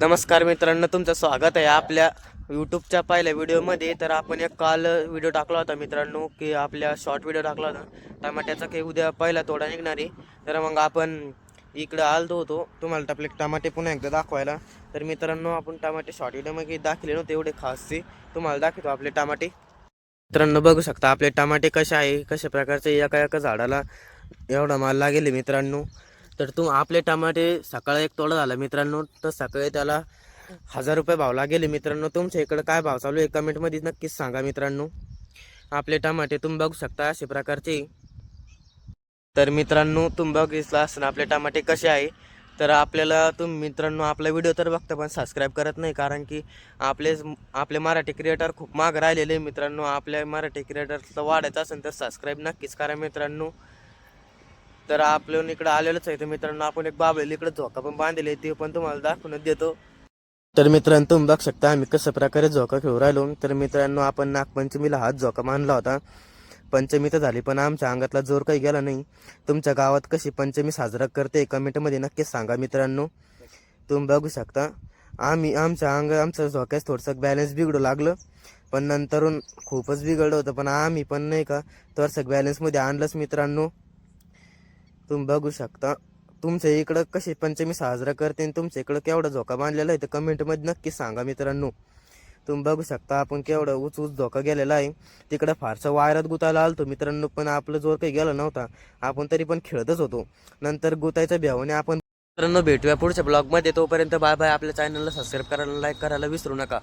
नमस्कार मित्रांनो, तुमचं स्वागत आहे आपल्या यूट्यूबच्या पहिल्या व्हिडिओमध्ये. तर आपण एक काल व्हिडिओ टाकला होता मित्रांनो, की आपल्या शॉर्ट व्हिडिओ टाकला होता टमाट्याचा, की उद्या पहिला तोडा निघणार आहे. तर मग आपण इकडं आलतो होतो तुम्हाला आपले टमाटे पुन्हा एकदा दाखवायला. तर मित्रांनो, आपण टमाटे शॉर्ट व्हिडिओमध्ये दाखवले नव्हते एवढे खासचे, तुम्हाला दाखवतो आपले टमाटे. मित्रांनो बघू शकता आपले टमाटे कसे आहे, कशा प्रकारचे एका एका झाडाला एवढा माल लागेल मित्रांनो. तर आपले टमाटे सकाळी एक तोडा झाला मित्रांनो, तर सकाळी त्याला 1000 रुपये भाव लागेल मित्रांनो. तुमच्या इकडं काय भाव चालू आहे कमेंटमध्ये नक्कीच सांगा मित्रांनो. आपले टमाटे तुम्ही बघू शकता अशा प्रकारचे. तर मित्रांनो, तुम्ही बघितलं असताना आपले टमाटे कसे आहे. तर आपल्याला तुम्ही मित्रांनो आपला व्हिडिओ तर बघता पण सबस्क्राईब करत नाही, कारण की आपले मराठी क्रिएटर खूप माग राहिलेले मित्रांनो. आपल्या मराठी क्रिएटरचं वाढायचं असेल तर सबस्क्राईब नक्कीच करा मित्रांनो. तर आपल्याला इकडं आलेलंच आहे तर मित्रांनो, आपण एक बाबळेला इकडे झोका पण बांधले, ते पण तुम्हाला दाखवून देतो. तर मित्रांनो, तुम्ही बघू शकता आम्ही कसं प्रकारे झोका खेळू राहिलो. तर मित्रांनो, आपण नागपंचमीला हाच झोका मानला होता. पंचमी तर झाली पण आमच्या अंगातला जोर काही गेला नाही. तुमच्या गावात कशी पंचमी साजरा करते कमेंटमध्ये नक्कीच सांगा मित्रांनो. तुम्ही बघू शकता आमच्या झोक्यास थोडंसं बॅलन्स बिघडू लागलं, पण नंतरून खूपच बिघडलं होतं. पण आम्ही पण नाही का थोडंसं बॅलन्समध्ये आणलंच मित्रांनो. तुम्ही बघू शकता तुमच्या इकडं कशी पंचमी साजरा करते आणि तुमच्या इकडं केवढा झोका बांधलेला आहे तर कमेंटमध्ये नक्कीच सांगा मित्रांनो. तुम्ही बघू शकता आपण केवढा उच झोका गेलेला आहे. तिकडं फारसा वायरात गुतायला आलतो मित्रांनो, पण आपलं जोर काही गेला नव्हता. आपण तरी पण खेळतच होतो. नंतर गुतायच्या भ्यावाने आपण मित्रांनो भेटूया पुढच्या ब्लॉगमध्ये. तोपर्यंत बाय बाय. आपल्या चॅनलला सबस्क्राईब करायला, लाईक करायला विसरू नका.